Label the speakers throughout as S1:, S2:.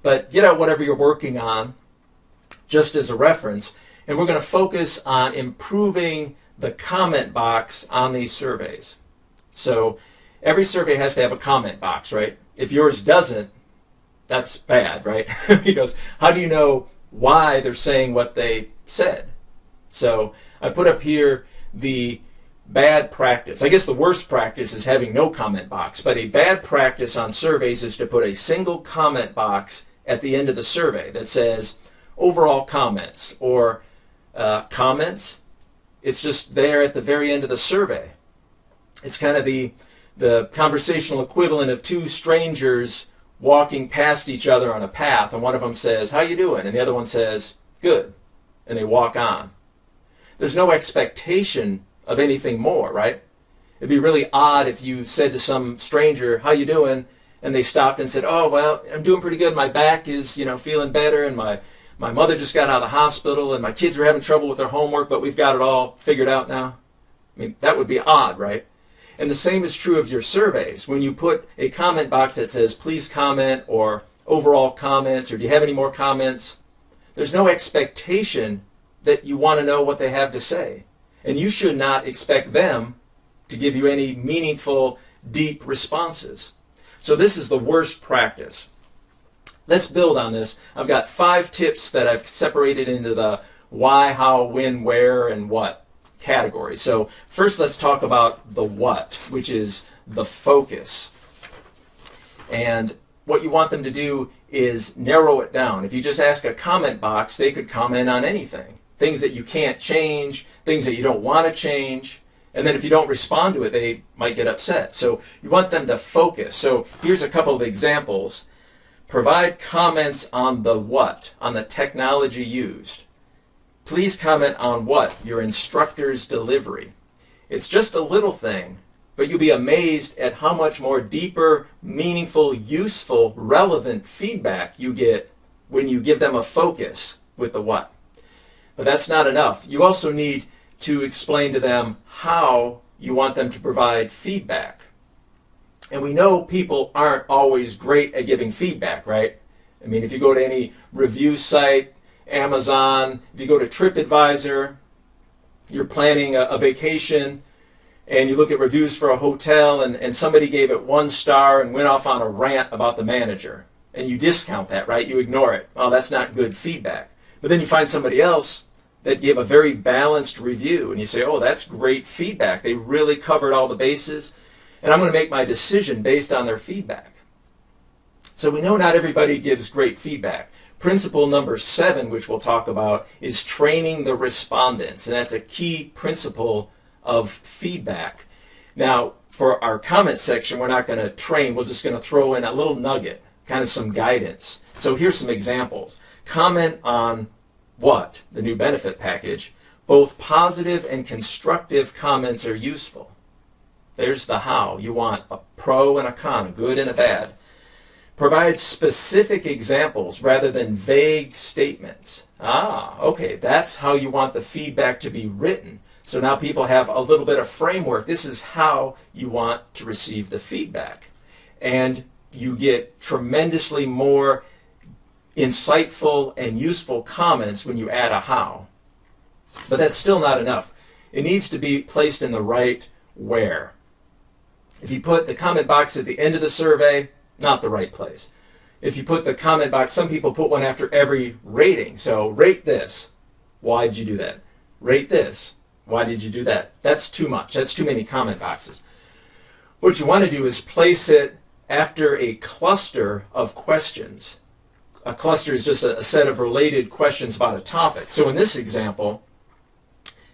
S1: but get out whatever you're working on just as a reference, and we're going to focus on improving the comment box on these surveys. So every survey has to have a comment box, right? If yours doesn't, that's bad, right? Because how do you know why they're saying what they said? So I put up here the bad practice. I guess the worst practice is having no comment box, but a bad practice on surveys is to put a single comment box at the end of the survey that says overall comments or comments. It's just there at the very end of the survey. It's kind of the conversational equivalent of two strangers walking past each other on a path, and one of them says, "How you doing?" and the other one says, "Good," and they walk on. There's no expectation of anything more, right? It'd be really odd if you said to some stranger, "How you doing?" and they stopped and said, "Oh, well, I'm doing pretty good. My back is, feeling better, and my mother just got out of the hospital, and my kids are having trouble with their homework, but we've got it all figured out now." I mean, that would be odd, right? And the same is true of your surveys. When you put a comment box that says, "Please comment," or "overall comments," or "Do you have any more comments?" there's no expectation that you want to know what they have to say. And you should not expect them to give you any meaningful, deep responses. So this is the worst practice. Let's build on this. I've got 5 tips that I've separated into the why, how, when, where, and what categories. So first let's talk about the what, which is the focus. And what you want them to do is narrow it down. If you just ask a comment box, they could comment on anything. Things that you can't change, things that you don't want to change. And then if you don't respond to it, they might get upset. So you want them to focus. So here's a couple of examples. Provide comments on the what, on the technology used. Please comment on what? Your instructor's delivery. It's just a little thing, but you'll be amazed at how much more deeper, meaningful, useful, relevant feedback you get when you give them a focus with the what. But that's not enough. You also need to explain to them how you want them to provide feedback. And we know people aren't always great at giving feedback, right? I mean, if you go to any review site, Amazon, if you go to TripAdvisor, you're planning a vacation, and you look at reviews for a hotel, and somebody gave it 1 star and went off on a rant about the manager. And you discount that, right? You ignore it. Oh, that's not good feedback. But then you find somebody else that gave a very balanced review, and you say, "Oh, that's great feedback. They really covered all the bases, and I'm going to make my decision based on their feedback." So we know not everybody gives great feedback. Principle number 7, which we'll talk about, is training the respondents, and that's a key principle of feedback. Now, for our comment section, we're not going to train. We're just going to throw in a little nugget, kind of some guidance. So here's some examples. Comment on what? The new benefit package. Both positive and constructive comments are useful. There's the how. You want a pro and a con, a good and a bad. Provide specific examples rather than vague statements. Okay, that's how you want the feedback to be written. So now people have a little bit of framework. This is how you want to receive the feedback. And you get tremendously more insightful and useful comments when you add a how. But that's still not enough. It needs to be placed in the right where. If you put the comment box at the end of the survey, not the right place. If you put the comment box, some people put one after every rating. So rate this. Why did you do that? Rate this. Why did you do that? That's too much. That's too many comment boxes. What you want to do is place it after a cluster of questions. A cluster is just a set of related questions about a topic. So in this example,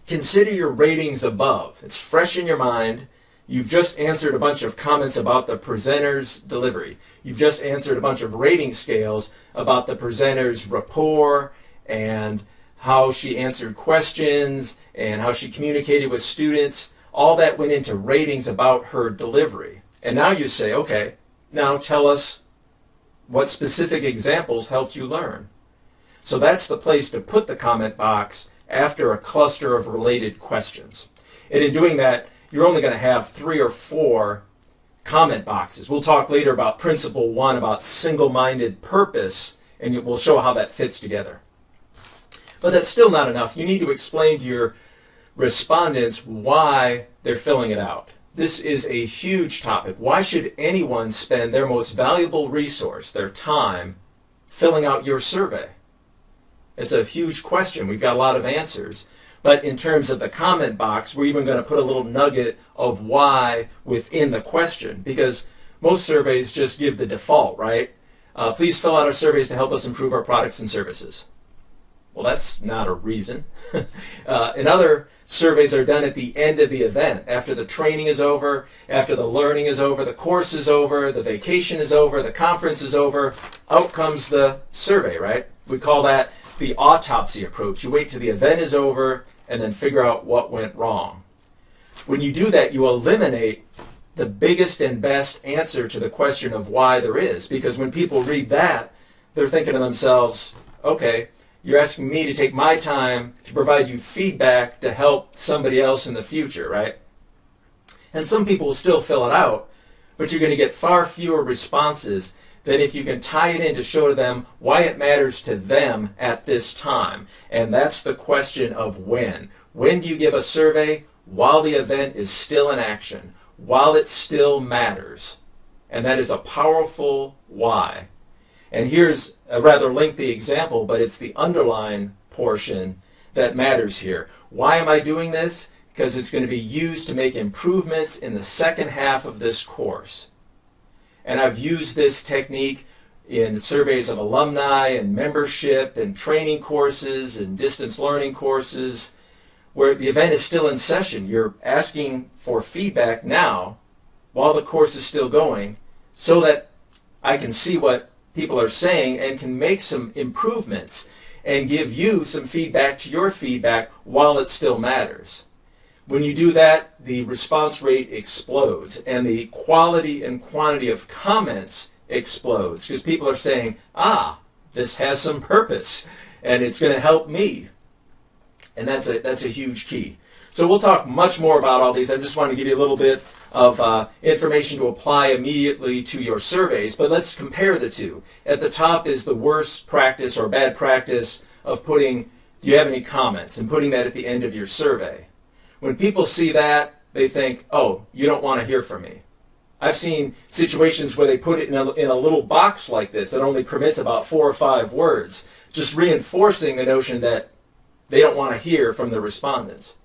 S1: consider your ratings above. It's fresh in your mind. You've just answered a bunch of comments about the presenter's delivery. You've just answered a bunch of rating scales about the presenter's rapport and how she answered questions and how she communicated with students. All that went into ratings about her delivery. And now you say, okay, now tell us what specific examples helped you learn. So that's the place to put the comment box after a cluster of related questions. And in doing that, you're only going to have 3 or 4 comment boxes. We'll talk later about principle 1, about single-minded purpose, and we'll show how that fits together. But that's still not enough. You need to explain to your respondents why they're filling it out. This is a huge topic. Why should anyone spend their most valuable resource, their time, filling out your survey? It's a huge question. We've got a lot of answers. But in terms of the comment box, we're even going to put a little nugget of why within the question, because most surveys just give the default, right? Please fill out our surveys to help us improve our products and services. Well, that's not a reason. And other surveys are done at the end of the event, after the training is over, after the learning is over, the course is over, the vacation is over, the conference is over. Out comes the survey, right? We call that the autopsy approach. You wait till the event is over and then figure out what went wrong. When you do that, you eliminate the biggest and best answer to the question of why there is. Because when people read that, they're thinking to themselves, okay, you're asking me to take my time to provide you feedback to help somebody else in the future, right? And some people will still fill it out, but you're going to get far fewer responses than if you can tie it in to show to them why it matters to them at this time. And that's the question of when. When do you give a survey? While the event is still in action, while it still matters. And that is a powerful why. And here's a rather lengthy example, but it's the underline portion that matters here. Why am I doing this? Because it's going to be used to make improvements in the second half of this course. And I've used this technique in surveys of alumni and membership and training courses and distance learning courses where the event is still in session. You're asking for feedback now while the course is still going so that I can see what people are saying and can make some improvements and give you some feedback to your feedback while it still matters. When you do that, the response rate explodes and the quality and quantity of comments explodes because people are saying, this has some purpose and it's going to help me. And that's a huge key. So we'll talk much more about all these. I just want to give you a little bit of information to apply immediately to your surveys, but let's compare the two. At the top is the worst practice or bad practice of putting, do you have any comments, and putting that at the end of your survey. When people see that, they think, oh, you don't want to hear from me. I've seen situations where they put it in a little box like this that only permits about 4 or 5 words, just reinforcing the notion that they don't want to hear from the respondents.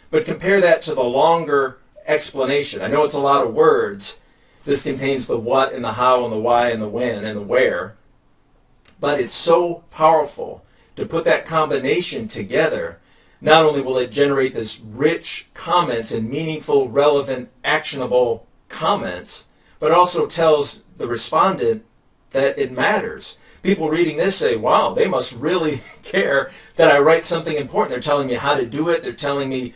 S1: But compare that to the longer explanation. I know it's a lot of words. This contains the what and the how and the why and the when and the where. But it's so powerful to put that combination together. Not only will it generate this rich comments and meaningful, relevant, actionable comments, but also tells the respondent that it matters. People reading this say, wow, they must really care that I write something important. They're telling me how to do it. They're telling me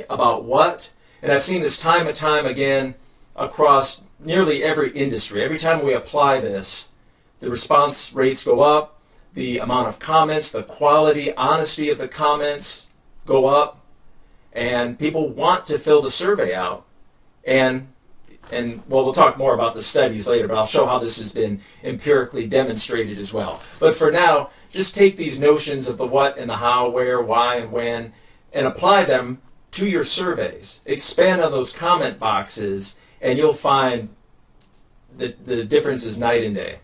S1: about what. And I've seen this time and time again across nearly every industry. Every time we apply this, the response rates go up, the amount of comments, the quality, honesty of the comments go up, and people want to fill the survey out. And well, we'll talk more about the studies later, but I'll show how this has been empirically demonstrated as well. But for now, just take these notions of the what and the how, where, why, and when, and apply them to your surveys. Expand on those comment boxes, and you'll find that the difference is night and day.